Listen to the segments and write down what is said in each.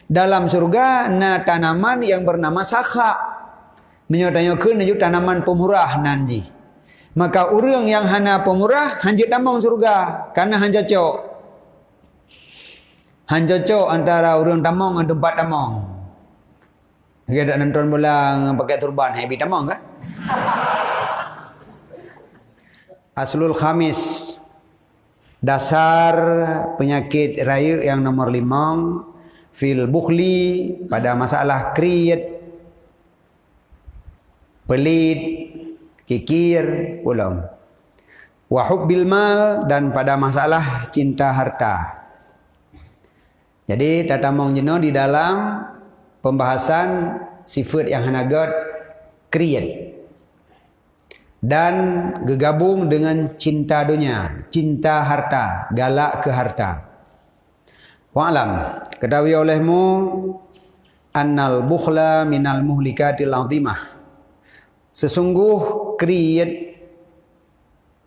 Dalam surga na tanaman yang bernama sakha. Menyotanyokeun ju tanaman pemurah nanji. Maka urang yang hana pemurah hanjit tamong surga karena hanjacok. Hanjacok antara urang tamong dan tempat tamong. Kita nonton bola pakai turban happy tamong kan? Aslul khamis. Dasar penyakit rayu yang nomor 5 fil bukhli pada masalah kriit, pelit, kikir, ulam. Wa hubbil mal dan pada masalah cinta harta. Jadi tatamong jeno di dalam pembahasan sifat yang hanagat kriit dan gegabung dengan cinta dunia, cinta harta, galak ke harta. Wa'lam, ketahui olehmu annal bukhla minal muhlikatil azimah. Sesungguh kriit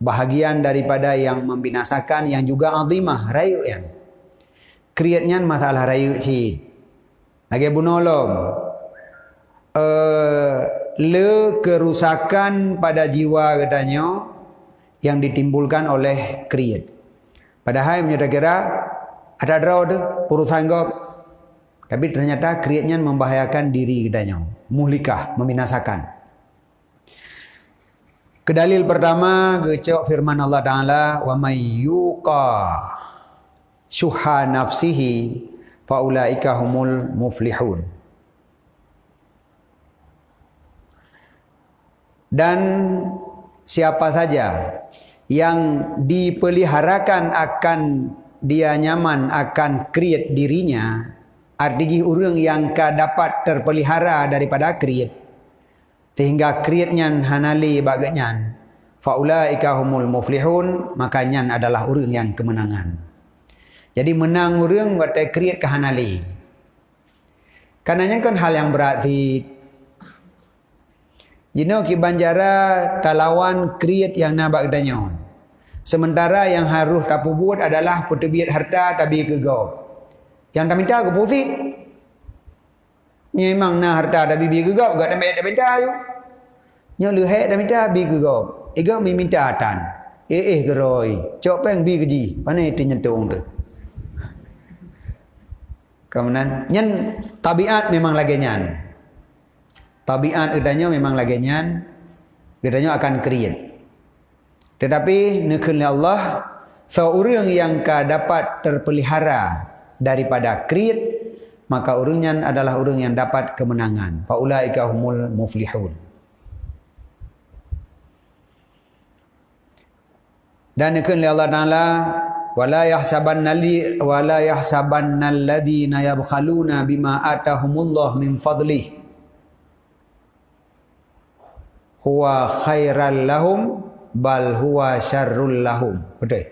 bahagian daripada yang membinasakan yang juga azimah, rayu yang. Kriitnya masalah rayu cid. Lagi bunolom. Kerusakan pada jiwa katanya yang ditimbulkan oleh kriit. Padahal menurut kira ada draw tu urusan gop. Tapi ternyata kriitnya membahayakan diri katanya, muhlikah, membinasakan. Kedalil pertama gecok firman Allah Taala, wa may yuqa syuha nafsihi faulaika humul muflihun. Dan siapa saja yang dipeliharakan akan dia nyaman akan kriit dirinya, artinya orang yang dapat terpelihara daripada kriit sehingga kriitnya hanali baganyan, faulaika humul muflihun, makanya adalah orang yang kemenangan. Jadi menang orang batai kriit ke hanali. Karenanya kan hal yang berat di jino ki banjara talawan kriit yang nabak danyo. Sementara yang harus tapu buat adalah petebiat harta tabi gegap. Yang tak minta ke pusit. Memang na harta tabi bi gegap, gak tak minta tu. Nyo lehek tak minta bi gegap. Ega minta atan. Geroi. Cok peng bi keji. Panai ti nyentung tu. Kemudian nyen tabiat memang lagi nyan. Tabiat udahnya memang lagi nyan. Gedanya akan kriit. Tetapi nekenli Allah seorang yang dapat terpelihara daripada kriit, maka orangnya adalah orang yang dapat kemenangan. Faulaika humul muflihun. Dan nekenli Allah Taala wala yahsabanna alladhina yabkhaluna bima atahumullah min fadlih huwa khairal lahum bal huwa syarrul lahum. Betul.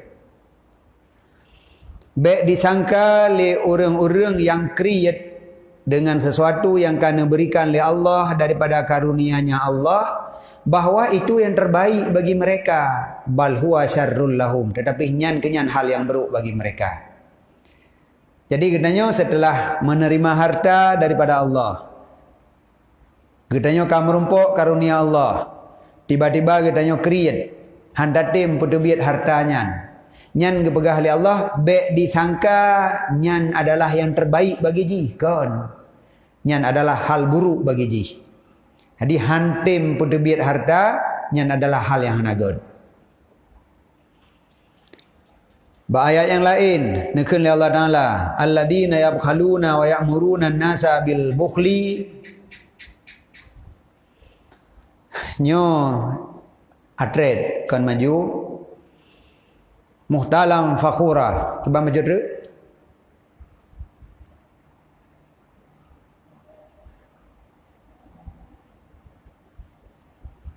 Baik disangka oleh orang-orang yang kriit dengan sesuatu yang kena berikan oleh Allah daripada karunia-Nya Allah, bahawa itu yang terbaik bagi mereka, bal huwa syarrul lahum, tetapi kenyan hal yang buruk bagi mereka. Jadi katanya setelah menerima harta daripada Allah, katanya kamu merumpuk karunia Allah, tiba-tiba katanya kriit, handatim petebiat hartanya. Nyan kepegah oleh Allah, baik disangka nyan adalah yang terbaik bagi ji, kan? Nyan adalah hal buruk bagi ji. Jadi hantim petebiat harta, nyan adalah hal yang hanagon. Ayat yang lain, nekeun oleh Allah Taala, alladzina yabkhaluna wa ya'muruna an-nasa bil bukhli. Nyo atret kan maju muhtalam fakhura tiba maju tu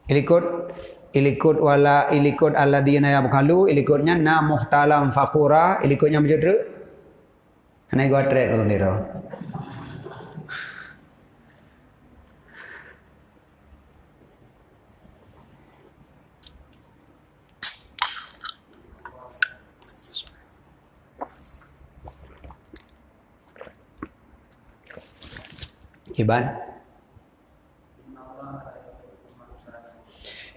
ilikut wala ilikut alladzina yabkhalu, ilikutnya na muhtalam fakhura, ilikutnya maju tu hanai go atret tu niro. Iban.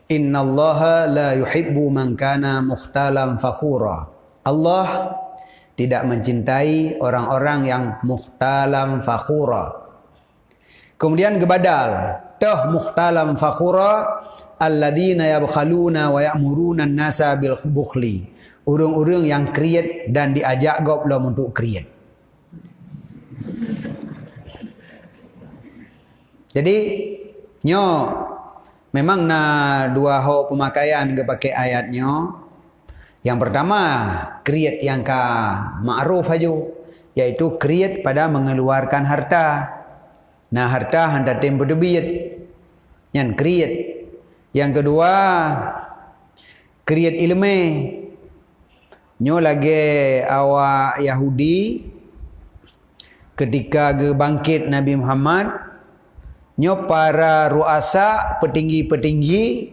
Innallaha la yuhibbu man kana mukhtalan fakhura. Allah tidak mencintai orang-orang yang mukhtalan fakhura. Kemudian gebadal, tah mukhtalan fakhura alladzina yabkhaluna wa ya'muruna an-nasa bil bukhli. Urang-urang yang kriet dan diajak goblom untuk kriet. Jadi nyo memang na dua ho pemakaian ke pakai ayatnya. Yang pertama, kriat yang ka ma'ruf aju, yaitu kriat pada mengeluarkan harta. Nah, harta hendak tem berdebit. Yang kriat. Yang kedua, kriat ilmu. Nyo lagi awak Yahudi ketika ge bangkit Nabi Muhammad, nyo para ruasa petinggi-petinggi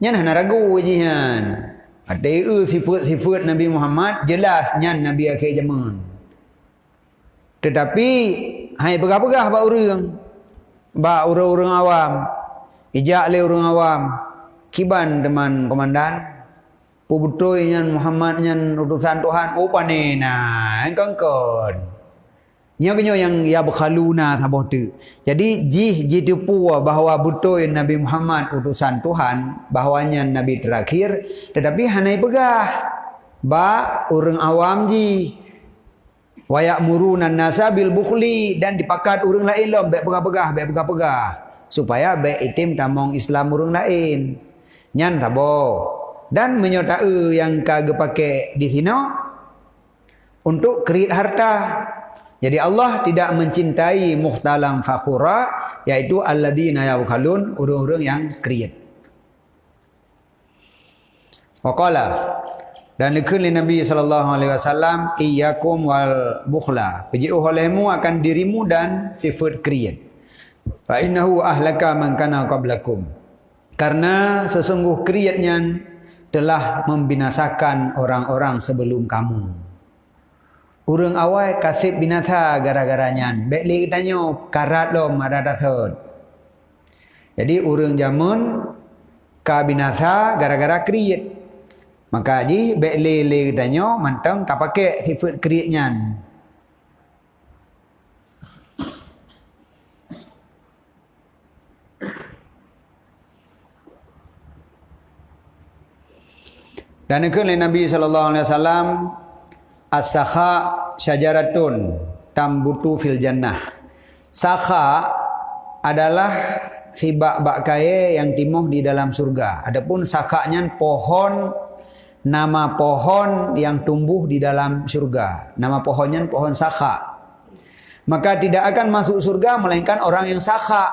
nyan hana ragu jihan. Ada sifat-sifat Nabi Muhammad jelas nyan Nabi akhir zaman. Tetapi hai pegah-pegah ba urang. Ba urang-urang awam. Ijak le urang awam. Kiban teman komandan. Pu betul nyan Muhammad nyan utusan Tuhan. Oh panena engkangkon. Nyo yang ya berkhaluna sabah tu. Jadi ji tipu bahawa betul Nabi Muhammad utusan Tuhan, bahawanya Nabi terakhir, tetapi hanai pegah. Ba orang awam ji. Wa ya'muruna an-nasa bil bukhli, dan dipakat orang lain lom baik pegah-pegah, supaya baik itim tamong Islam orang lain. Nyan tabo. Dan menyertai yang kage pakai di sini untuk kriit harta. Jadi Allah tidak mencintai mukhtalan fakhura, yaitu alladzina yabkhalun, orang-orang yang kriat. Waqala, dan lekun Nabi sallallahu alaihi wasallam, iyyakum wal bukhla. Pejiu olehmu akan dirimu dan sifat kriat. Fa innahu ahlaka man kana qablakum. Karena sesungguh kriatnya telah membinasakan orang-orang sebelum kamu. Urang awal kasih binasa gara-garanya. Baiklah tanya karat lom ada dasar. Jadi urang zaman ka binasa gara-gara kriat. Maka ji baiklah tanya mantang tak pakai sifat kriatnya. Dan ikut Nabi sallallahu alaihi wasallam, as-sakha syajaratun tambutu fil jannah. Sakha adalah sibak bak kaya yang timuh di dalam surga. Adapun sakhanya pohon, nama pohon yang tumbuh di dalam surga. Nama pohonnya pohon sakha. Maka tidak akan masuk surga melainkan orang yang sakha.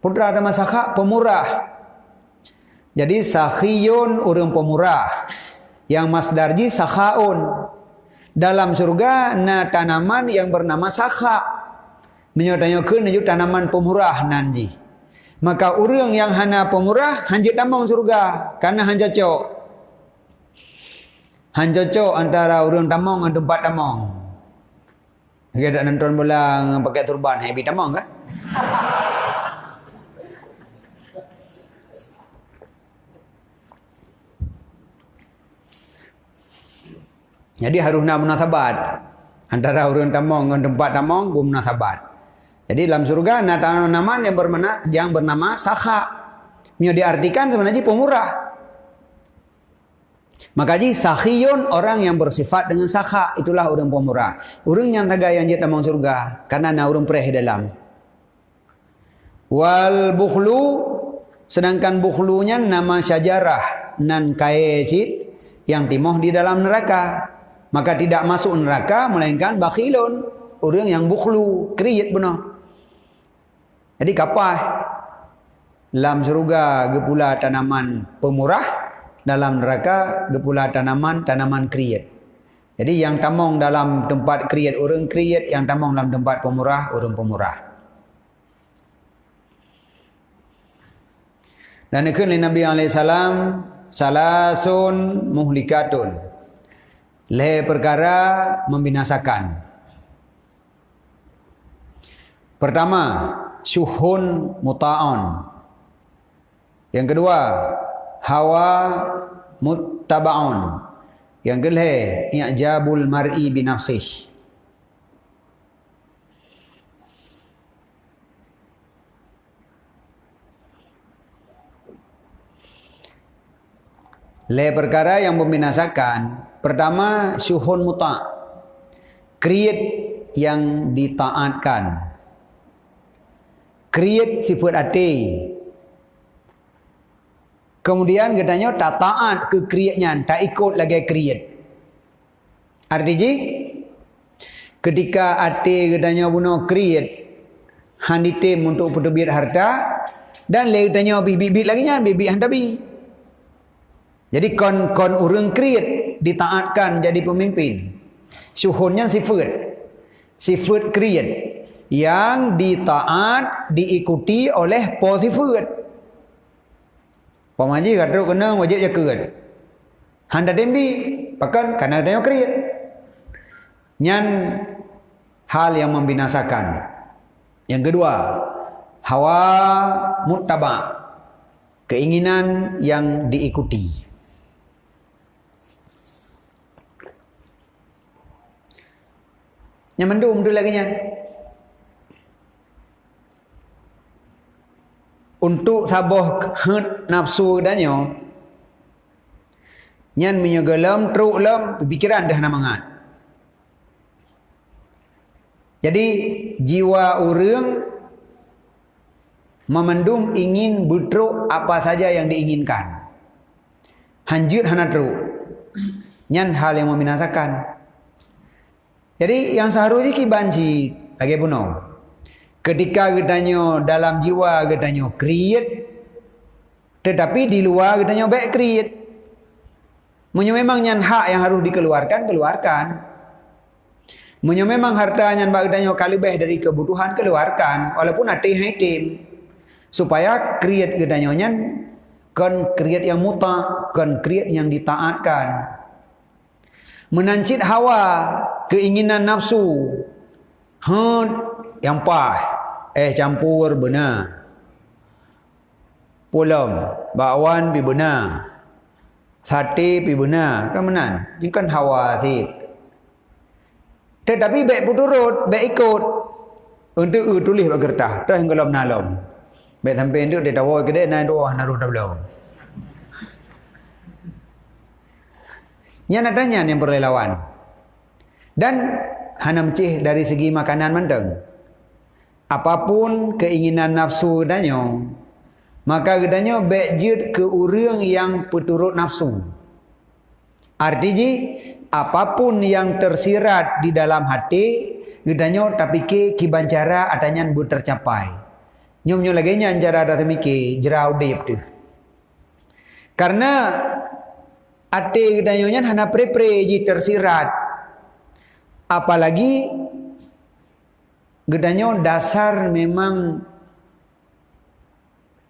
Putra nama sakha pemurah. Jadi sakhiyun orang pemurah. Yang masdarji sakhaun. Dalam surga na tanaman yang bernama sakha. Menyotanyakan itu tanaman pemurah nanji. Maka orang yang hana pemurah hanjit tamang surga. Karena hanjacok. Hanjacok antara orang tamang dan tempat tamang. Kita tak nonton bola pakai turban. Happy tamang kan? Jadi harusnya munasabat antara orang tamang dan tempat tamang munasabat. Jadi dalam surga ada tanaman yang bernama sakha. Ini diartikan sebenarnya pemurah. Maka ji sakhiyun orang yang bersifat dengan sakha, itulah orang pemurah. Orang yang taga yang jadi tamang surga karena na orang pereh dalam. Wal bukhlu, sedangkan bukhlunya nama syajarah nan kaecit yang timuh di dalam neraka. Maka tidak masuk neraka melainkan bakhilun, orang yang bukhlu, kriat benar. Jadi kapah dalam surga gepula tanaman pemurah, dalam neraka gepula tanaman kriat. Jadi yang tamong dalam tempat kriat orang kriat, yang tamong dalam tempat pemurah orang pemurah. Dan ikut Nabi alaihi salam, salasun muhlikatun. Le perkara membinasakan. Pertama, syuhun muta'on. Yang kedua, hawa muttaba'un. Yang kelih, i'jabul mar'i binafsih. Le perkara yang membinasakan, pertama syuhun muta', create yang ditaatkan, create sifat hati. Kemudian katanya tak taat ke create-nya, tak ikut lagi create. Artinya ketika hati katanya bunuh create handitim untuk peterbit harta, dan le katanya bibit lagi nya bibit handabi. Jadi kon urang create ditaatkan jadi pemimpin. Syuhunnya sifat create yang ditaat diikuti oleh sifat. Pemaji kata kena wajib jaga. Handa dembi pakan karena dia create. Nyan hal yang membinasakan. Yang kedua, hawa muttaba, keinginan yang diikuti. Yang mendum tu lagi nya. Untuk saboh nafsu danyo, nyan menyegelam teruk lam pikiran dah namangat. Jadi jiwa orang memendum ingin betruk apa saja yang diinginkan. Hanjut hana teruk. Nyan hal yang membinasakan. Jadi yang seharusnya kibanci lagi puno. Ketika katanya dalam jiwa katanya create, tetapi di luar katanya baik create. Munyo memang nyan hak yang harus dikeluarkan, keluarkan. Munyo memang harta nyan bak katanya kalibeh dari kebutuhan, keluarkan. Walaupun hati hitim. Supaya create katanya nyan kan create yang muta, kan create yang ditaatkan. Menancit hawa, keinginan nafsu. Yang pah, campur benar. Pulam, bakwan pi benar. Sate pi benar. Kan menan? Ini kan hawa sip. Tetapi baik puturut, baik ikut. Untuk tulis kat kertas, dah hingga nalom. Baik sampai itu dia tahu kedai naik doa naruh tablau. Yang nadanya yang berlawan. Dan hanam cih dari segi makanan manteng. Apapun keinginan nafsu danyo, maka danyo bejut ke orang yang peturut nafsu. Artinya apapun yang tersirat di dalam hati, danyo tapi ke kibancara adanya bu tercapai. Nyom lagi nya anjara ada temike jerau deep tu. Karena ate danyonya hana pre-pre ji tersirat. Apalagi gedanyo dasar memang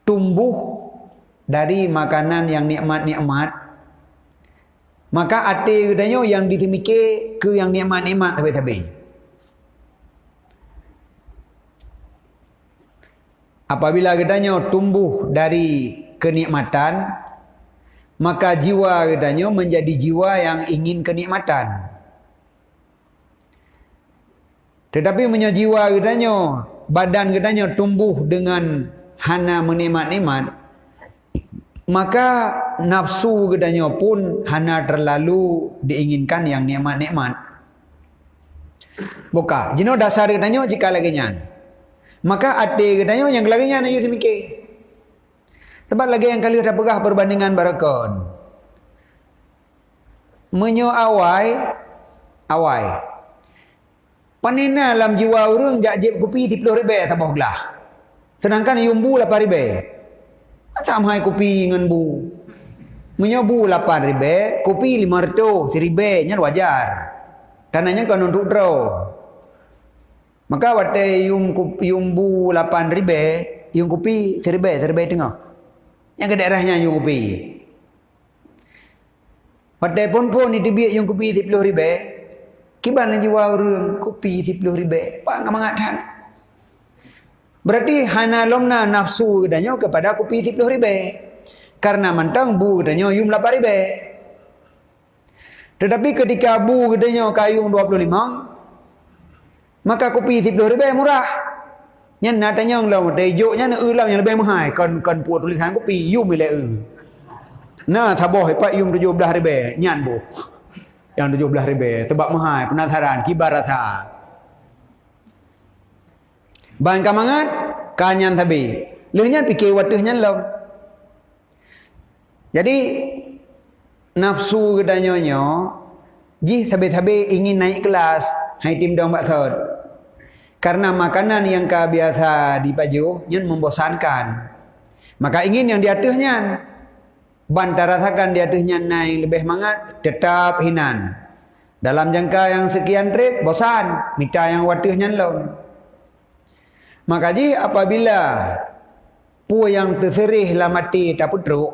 tumbuh dari makanan yang nikmat-nikmat. Maka ate gedanyo yang ditemike ke yang nikmat-nikmat habis-habis. Apabila gedanyo tumbuh dari kenikmatan, maka jiwa gedanyo menjadi jiwa yang ingin kenikmatan. Tetapi punya jiwa gedanyo, badan gedanyo tumbuh dengan hana menikmat-nikmat, maka nafsu gedanyo pun hana terlalu diinginkan yang nikmat-nikmat. Buka, jino dasar gedanyo jika lagi nyan. Maka ate gedanyo yang lagi nyan ayo semikir. Sebab lagi yang kali dah pegah perbandingan barakon. Menyo awai. Panina dalam jiwa orang jajib kopi 30 ribu tabah gelah. Sedangkan yumbu 8 ribu. Macam hai kopi dengan bu. Menyo bu 8 ribu, kopi 500, 1 ribu, nyan wajar. Tanahnya kan untuk draw. Maka wate yumbu 8 ribu, yung kopi 1 ribu tengah. Yang ke daerahnya yung kopi. Pada pun itu biar yung kopi 30 ribu. Kiban jiwa orang kopi 30 ribu. Pak enggak mengatakan. Berarti hana lomna nafsu gedanyo kepada kopi 30 ribu. Karena mantang bu gedanyo yum 8 ribu. Tetapi ketika bu gedanyo kayung 25, maka kopi 30 ribu murah. Nyan natanya nglau dejo nyan lau yang lebih mahal. Kon puat tulisan kopi yum ile Nah taboh pak yum 17 ribu nyan bu. Yang 17 ribu sebab mahal penasaran kibar rasa. Bahan kamangat kanyan tabi. Lehnya fikir watehnya lom. Jadi nafsu gedanyonyo ji tabi-tabi ingin naik kelas hai tim dong baksud. Karena makanan yang biasa dipaju nyen membosankan. Maka ingin yang di atasnya bantara rasakan di atasnya naik lebih mangat tetap hinan. Dalam jangka yang sekian trip bosan minta yang watehnya lom. Maka ji apabila pu yang terserih lah mati tak putruk,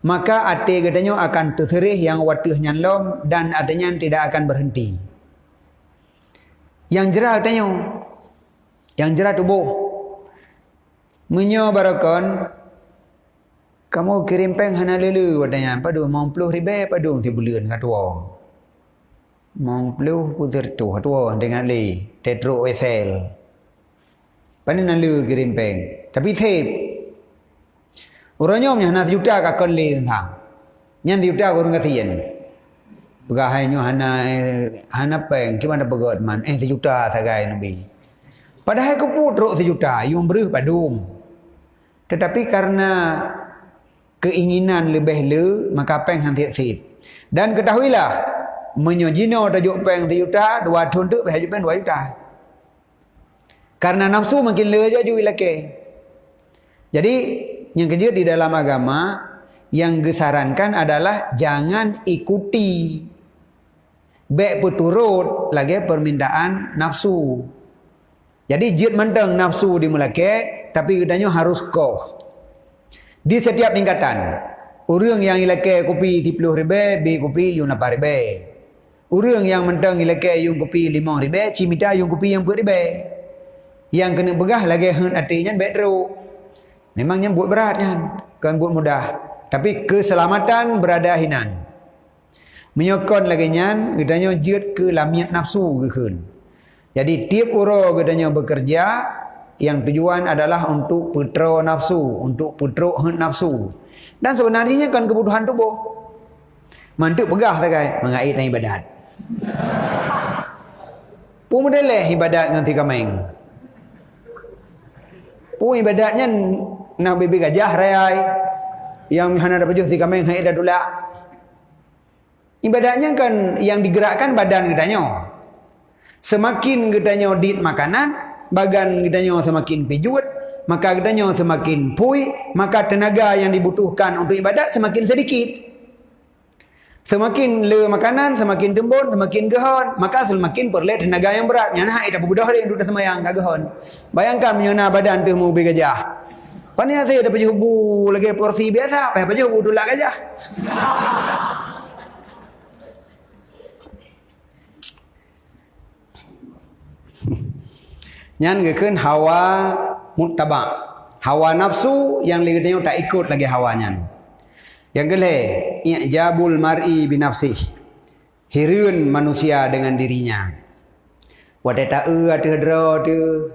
maka ati katanya akan terserih yang watih nyalom dan artinya tidak akan berhenti. Yang jerah katanya, yang jerah tubuh. Menyo barakon, kamu kirim peng hana lelu katanya, padu mau 10 ribu padu ti bulan katwa. Mau 10 putar tu katwa dengan li tetro wesel. Pani nalu kirim peng. Tapi thep. Orangnya hana juta ka kon le thang. Nyan juta ko rung katien. Pegahai nyo hana peng gimana pegot man 1 juta sagai nabi. Padahal ko putruk 1 juta yung bereh padung. Tetapi karena keinginan lebih le maka peng han thep. Dan ketahuilah menyojino tajuk peng 1 juta 2 tahun tu peng 2 juta. Karena nafsu makin leja juga laki. Jadi yang kejut di dalam agama yang disarankan adalah jangan ikuti baik peturut lagi permintaan nafsu. Jadi jid menteng nafsu di mulake tapi katanya harus koh. Di setiap tingkatan. Orang yang ilake kopi 30 ribu, bi kopi yung 8 ribu. Orang yang menteng ilake yung kopi 5 ribu, cimita yung kopi yang 10 ribu. Yang kena begah lagi hen artinya bedro. Memangnya buat beratnya, kan buat mudah. Tapi keselamatan berada hinan. Menyokon lagi nyan, katanya jid ke lamiat nafsu ke. Jadi tiap orang katanya bekerja yang tujuan adalah untuk putra nafsu, untuk putra hen nafsu. Dan sebenarnya kan kebutuhan tubuh. Mantuk pegah sagai mengait ibadat. Pumudeleh ibadat nganti kameng. Pu ibadatnya nak bibi gajah rayai yang hana dapat juh tiga meng hai dah dula. Ibadatnya kan yang digerakkan badan katanya. Semakin katanya dit makanan, bagan katanya semakin pijut, maka katanya semakin pui, maka tenaga yang dibutuhkan untuk ibadat semakin sedikit. Semakin le makanan, semakin tembun, semakin gehon, maka semakin perlu tenaga yang berat. Yang nak ida budak dia duduk semayang gehon. Bayangkan menyona badan tu mau gajah. Pani saya dapat hubu lagi porsi biasa, apa hubu dulak gajah. Nyan gekeun hawa muttaba. Hawa nafsu yang liganya tak ikut lagi hawanya. Yang gele, i'jabul mar'i binafsih. Hirun manusia dengan dirinya. Wadata ada dra tu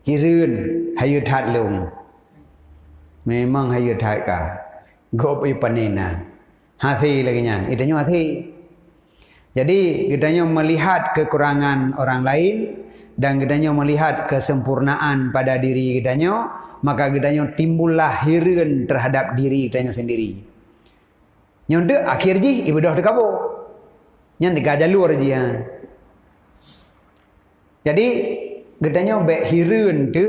hirun hayu that lung. Memang hayu that ka. Gop ipanina. Hati lagi nyan. Itanya hati. Jadi kitanya melihat kekurangan orang lain dan kitanya melihat kesempurnaan pada diri kitanya, maka kitanya timbullah hirun terhadap diri kitanya sendiri. Nyonde akhir ji ibadah de kabo. Nyan tiga jalur ji ya. Jadi gedanya baik hirun tu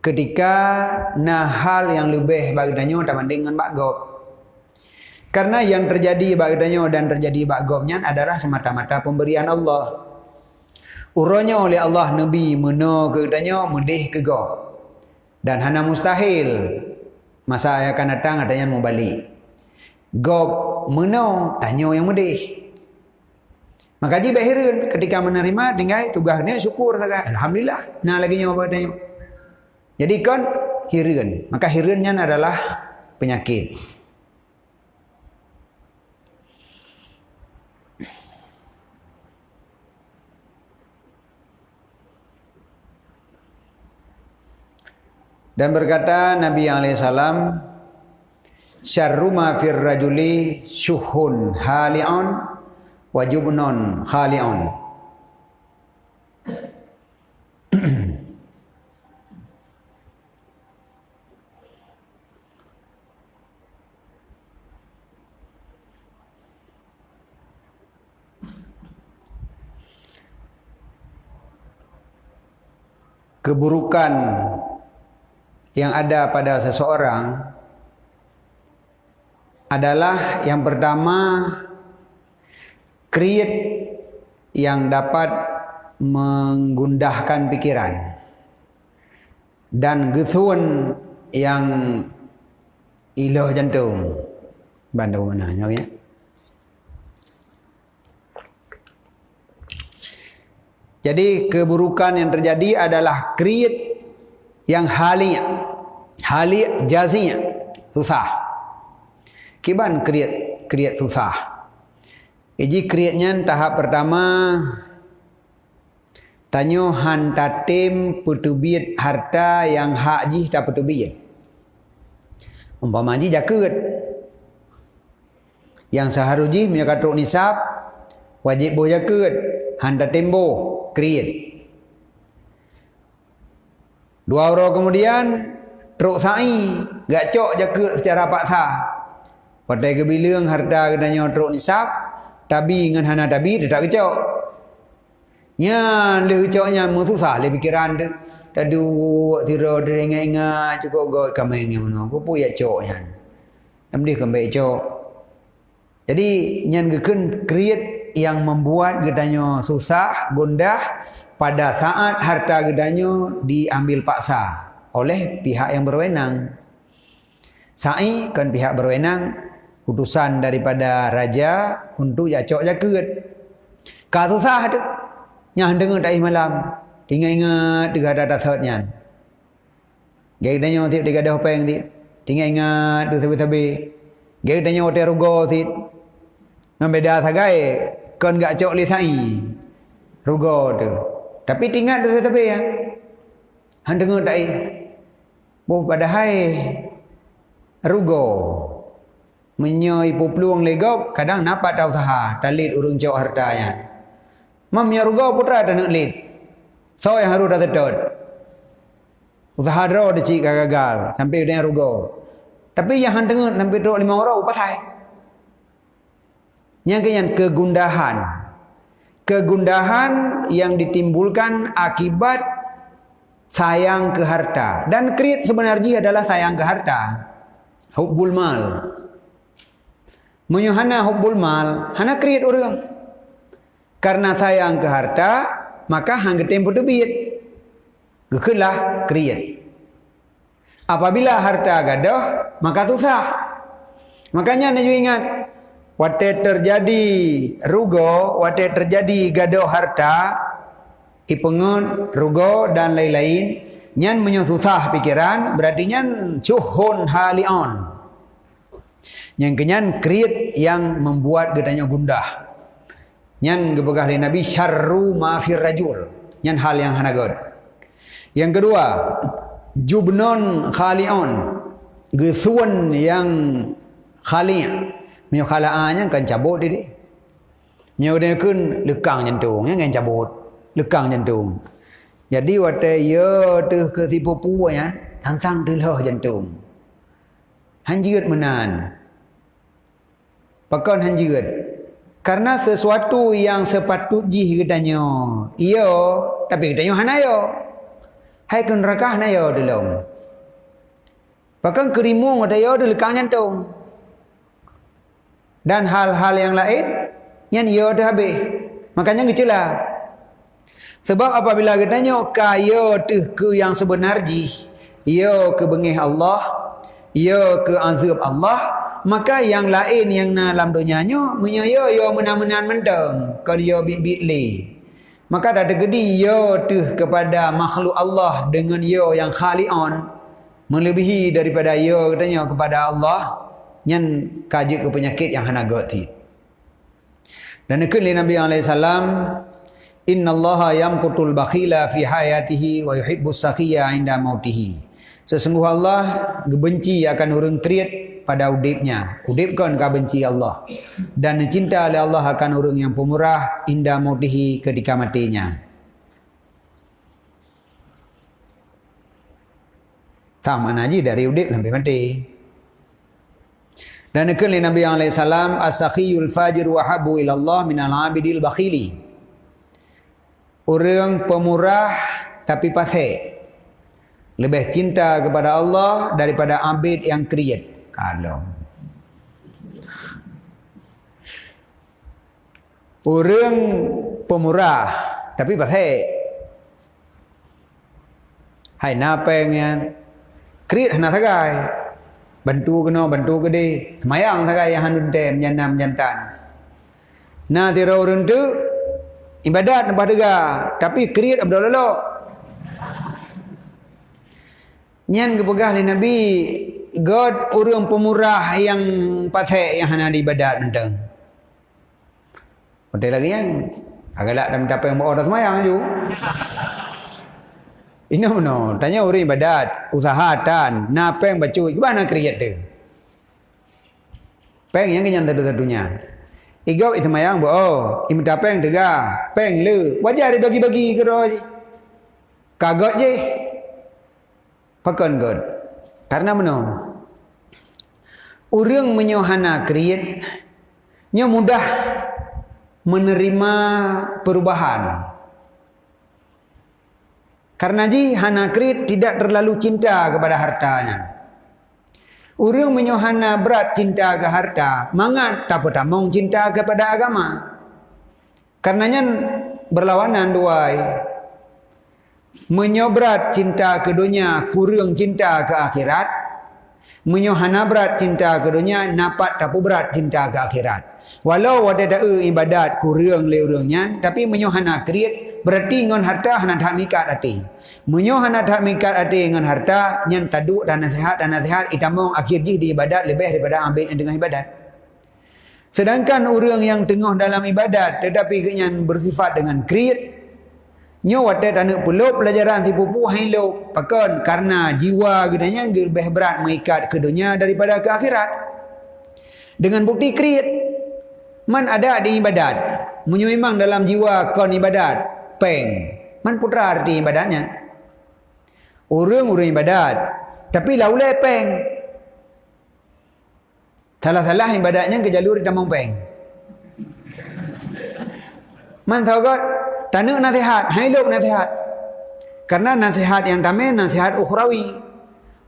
ketika nah hal yang lebih bagdanya dibanding dengan bagop. Karena yang terjadi bagdanya dan terjadi bagopnya adalah semata-mata pemberian Allah. Uranya oleh Allah Nabi meno gedanya mudih ke gop. Dan hana mustahil masa yang akan datang adanya mau balik. Gop meno tanyo yang mudih. Maka ji bahirin ketika menerima tinggal tugasnya syukur saja. Alhamdulillah. Nah lagi nyoba tanya. Jadi kan hirin. Maka hirinnya adalah penyakit. Dan berkata Nabi alaihissalam, syarru ma fir rajuli syuhun hali'un wa jubnun khali'un. Keburukan yang ada pada seseorang adalah yang pertama create yang dapat menggundahkan pikiran dan gethun yang iloh jantung. Bantu mananya ya. Jadi keburukan yang terjadi adalah create yang hali jazinya susah. Kiban create susah. Jadi create-nya tahap pertama tanyo hantatim putubit harta yang hak ji tak putubit. Umpama ji jaket yang seharusnya menyakatruk nisab wajib boh jaket hantatim boh create. 2 orang kemudian truk sa'i gak cok jaket secara paksa. Pada kebilang harta kedanya truk nisab tabi dengan hana tabi dia tak kecok. Nya le coknya susah le pikiran dia. Tadu tiro dia ingat cukup goi kamai ni mana. Apa ya coknya. Namdi kembali cok. Jadi nyan geken create yang membuat gedanya susah, gundah pada saat harta gedanya diambil paksa oleh pihak yang berwenang. Sa'i kan pihak berwenang, utusan daripada raja untuk jacok jaket. Ka susah tu. Nyah dengar tak malam. Ingat dekat atas saatnya. Gaya gedanya tip dekat dah peng tip. Tinggal ingat tu sabi-sabi. Gaya gedanya hotel rugo tip. Membeda sagai kan gak cok li sa'i. Rugo tu. Tapi tinggal tu sabi ya. Han dengar tak boh padahal rugo menyoi peluang legau kadang nampak tahu usaha talit urung cok hartanya. Mamnya rugo putra tak nak lid. So yang harus dah tetap. Usaha draw dia cik gagal sampai dia rugo. Tapi yang han dengar sampai draw 5 orang pasai. Yang kegundahan. Kegundahan yang ditimbulkan akibat sayang ke harta. Dan create sebenarnya adalah sayang ke harta. Hubbul mal. Menyuhana hubbul mal, hana create orang. Karena sayang ke harta, maka hang tempo debit. Gekelah create. Apabila harta gadah, maka susah. Makanya anda ingat, waktu terjadi rugo, waktu terjadi gadah harta, ipengun, rugo dan lain-lain, nyan menyusah pikiran, berarti nyan cuhun halion. Yang kenyan create yang membuat gedanya gundah. Nyan gebegah oleh Nabi syarru ma fir rajul. Nyan hal yang hanagod. Yang kedua, jubnun khali'un. Gesuan yang khali'. Minyo khala'anya kan cabut dia. Minyo dia kun lekang jantung, kan cabut. Lekang jantung. Jadi waktu ya tu ke si pupu ya, tantang delah jantung. Hanjirat menan. Pakon hanjirat. Karena sesuatu yang sepatut jih katanya. Iyo, tapi katanya hanayo. Hai kun rakah nayo dalam. Pakon kerimung ada yo di lekang jantung. Dan hal-hal yang lain yang iyo dah habis. Makanya ngecelah. Sebab apabila katanya kaya tu ke yang sebenarnya, ia ke bengih Allah, ia ke azab Allah, maka yang lain yang dalam dunianya menyaya ia menan-menan mentang. ke dia bit-bit le. Maka dah tergedi ya tu kepada makhluk Allah dengan ya yang khali'an melebihi daripada ya katanya kepada Allah yang kaji ke penyakit yang hana gati. Dan ikut Nabi SAW, Inna Allaha yamqutul bakhila fi hayatihi wa yuhibbus sakhiya inda mautihi. Sesungguh Allah benci akan orang kriat pada udipnya. Udip kan ka benci Allah. Dan cinta oleh Allah akan orang yang pemurah inda mautihi ketika matinya. Sama naji dari udip sampai mati. Dan ikut Nabi SAW, as-sakhiyul fajir wahabu ilallah minal abidil bakhili. Orang pemurah tapi fasik lebih cinta kepada Allah daripada abid yang kriat. Kalau orang pemurah tapi fasik, hai napeng yang kriat hana sagai, bantu kena bantu gede, semayang sagai yang hanun tem janam jantan. Nah tira orang tu ibadat nampak dega, tapi kriat abdul lelok. Nyan kepegah ni Nabi, God orang pemurah yang patek yang hana di ibadat mentang. Betul lagi yang agak dah minta apa yang bawa dah semayang je. Ini mana? Tanya orang ibadat, usaha tan, napa yang baca, gimana kriat tu? Peng yang kenyan satu-satunya. Igau itu mayang bo, oh, imta peng tega, peng le, wajar dibagi-bagi ke roh. Kagot je. Pakon god. Karena mana? Orang menyohana kriat, nya mudah menerima perubahan. Karena ji hana kriat tidak terlalu cinta kepada hartanya. Orang menyohana berat cinta ke harta, mangat tak tamong cinta kepada agama. Karenanya berlawanan duai. Menyobrat cinta ke dunia, kurang cinta ke akhirat. Menyohana berat cinta ke dunia, napat tapu berat cinta ke akhirat. Walau ada ibadat kurang le urangnya, tapi menyohana kriat berarti ngon harta hana dak mikat hati. Menyohana dak mikat hati ngon harta nyen taduk dan nasihat itamong akhir ji di ibadat lebih daripada ambil dengan ibadat. Sedangkan orang yang tengah dalam ibadat tetapi kenyan bersifat dengan kriat, nyo wate tanak pulau pelajaran tipu-tipu hilo pakon karena jiwa gedanya lebih berat mengikat ke dunia daripada ke akhirat. Dengan bukti kriat man ada di ibadat, munyo memang dalam jiwa kon ibadat peng man putra arti ibadatnya. Orang ibadat tapi laulai peng. Salah-salah ibadatnya ke jalur tamang peng. Man tahu god tanuk nasihat, hailuk nasihat. Karena nasihat yang tamai nasihat ukhrawi.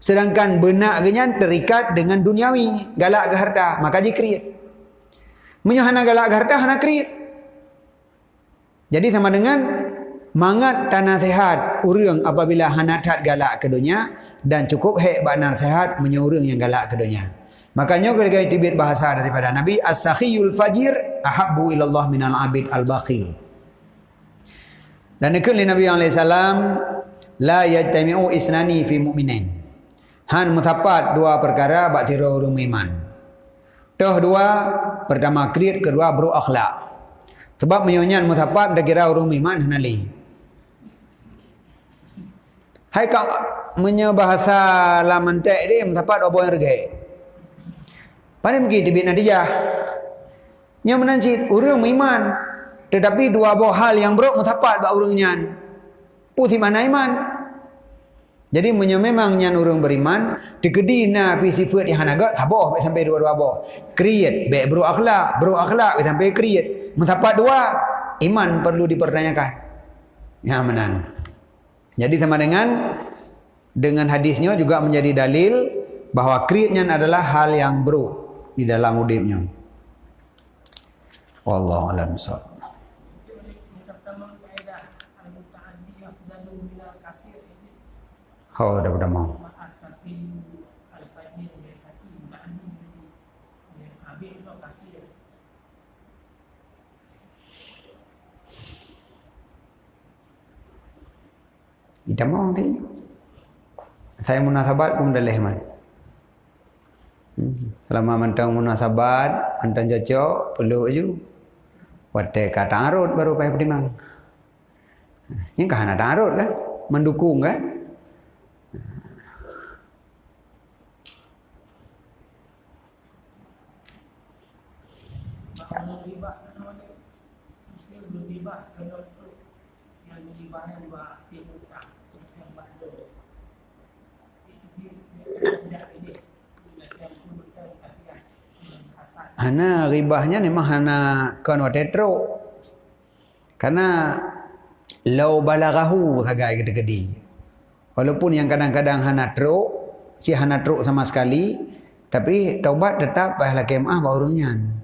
Sedangkan benak genyan terikat dengan duniawi, galak ke harta, maka dia kriat. Menyohana galak ke harta, hana kriat. Jadi sama dengan mangat tan nasihat urang apabila hana tat galak ke dunia dan cukup hek ba nasihat menyurang yang galak ke dunia. Makanya kalau tibit bahasa daripada Nabi, as-sakhiyul fajir ahabbu ilallah minal abid al-bakhil. Dan ikut Nabi SAW, la yajtami'u isnani fi mu'minin. Han mutapat dua perkara bak tira orang iman. Toh dua, pertama kriat, kedua bro akhlak. Sebab menyonyan mutapat dah kira orang iman hanali. Hai kau menyo bahasa laman tek dia mutapat apa yang regay. Pandai pergi dibit nadijah. Nya menancit orang iman. Tetapi dua buah hal yang buruk mutapat bak urang nyan. Putih mana iman? Jadi memang nyan urang beriman, dikedi na pi sifat yang hanaga taboh sampai dua-dua boh. Kriat be bro akhlak sampai kriat. Mutapat dua, iman perlu dipertanyakan. Ya menan. Jadi sama dengan hadisnya juga menjadi dalil bahwa kriatnya adalah hal yang buruk di dalam hidupnya. Wallahu a'lam bishawab. Oh, dah mau. Ita mau nanti. Saya munasabat pun dah lehman. Selama mantang munasabat, mantang cocok, perlu je. Wate kata arut baru payah pedimang. Ini kan ada arut kan? Mendukung kan? Hana ribahnya memang hana kon watetro. Karena lau balaghahu sagai gede-gede. Walaupun yang kadang-kadang hana tro, si hana tro sama sekali, tapi taubat tetap payah kemah baurunyan.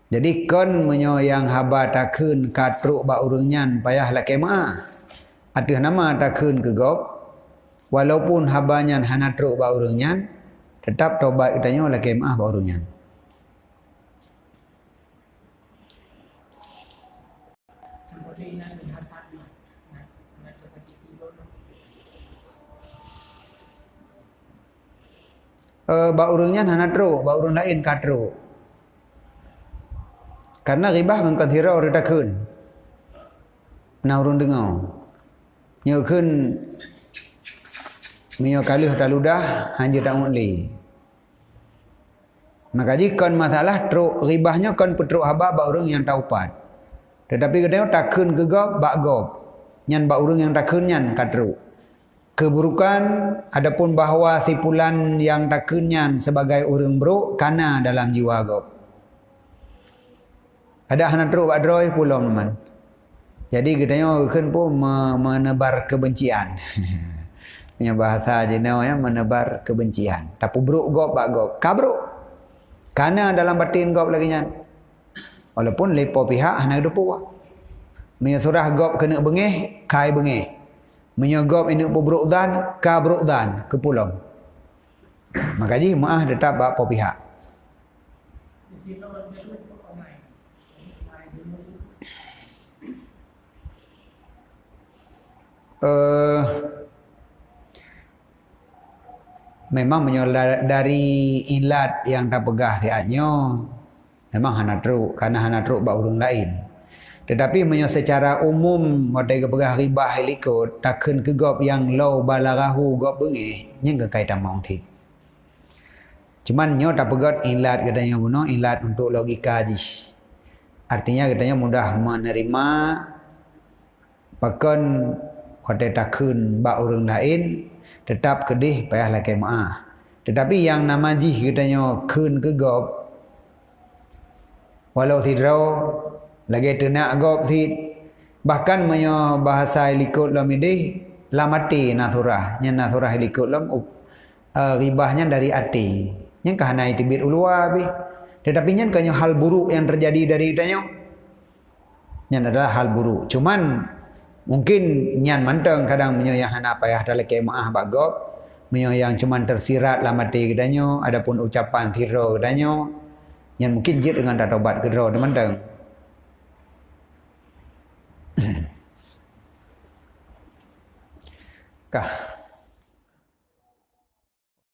Jadi kon menyo yang haba takun katruk baurunyan payah kemah. Atuh nama takun ke gop. Walaupun habanya hana tro baurunyan, tetap taubat utanyo kemah baurunyan. Baurungnya hana tro, baurung lain katro. Karena ribah ngangkat hira orang takun. Na urung dengar. Nyokun minyo kalih taludah hanya tak muli. Maka jikon masalah tro ribahnya kon putruk haba baurung yang taupat. Tetapi kadang takun gegop bak gop. Nyan baurung yang takun nyan katro. Keburukan adapun bahawa sipulan yang takunnya sebagai orang buruk kana dalam jiwa gop. Ada hana teruk badroi pulau teman. Jadi katanya kan pun menebar kebencian. Punya bahasa jenau ya menebar kebencian. Tapi buruk gop bak gop. Kabruk. Kana dalam batin gop lagi nyan. Walaupun lepo pihak hana depu. Menyurah gop kena bengeh, kai bengeh. Menyogop ini buruk dan kabruk dan ke pulau. Maka ji maah tetap bak po pihak. Memang menyolat dari ilat yang tak pegah tiaknya memang hana truk karena hana truk bak urung lain. Tetapi menyo secara umum modai kepegah ribah helikot takun ke gop yang low balarahu gop bengih nyeng ke kaitan maung thit. Cuman nyo tak pegat ilat katanya buno ilat untuk logika ji. Artinya katanya mudah menerima pakon modai takun bak urung lain tetap kedih payah lakai maah. Tetapi yang nama ji katanya kun ke gop walau tidrau lagi tenak gop thit bahkan menyo bahasa helikot lam ini lamati naturah nya naturah helikot lam ribahnya dari ati nya kahana itibit ulua bi tetapi nya kanyo hal buruk yang terjadi dari itanyo nya adalah hal buruk cuman mungkin nyan manteng kadang menyo yang hana payah dalek maah bagop menyo yang cuman tersirat lamati kedanyo adapun ucapan tiro kedanyo nya mungkin jid dengan tatobat kedro manteng. Kah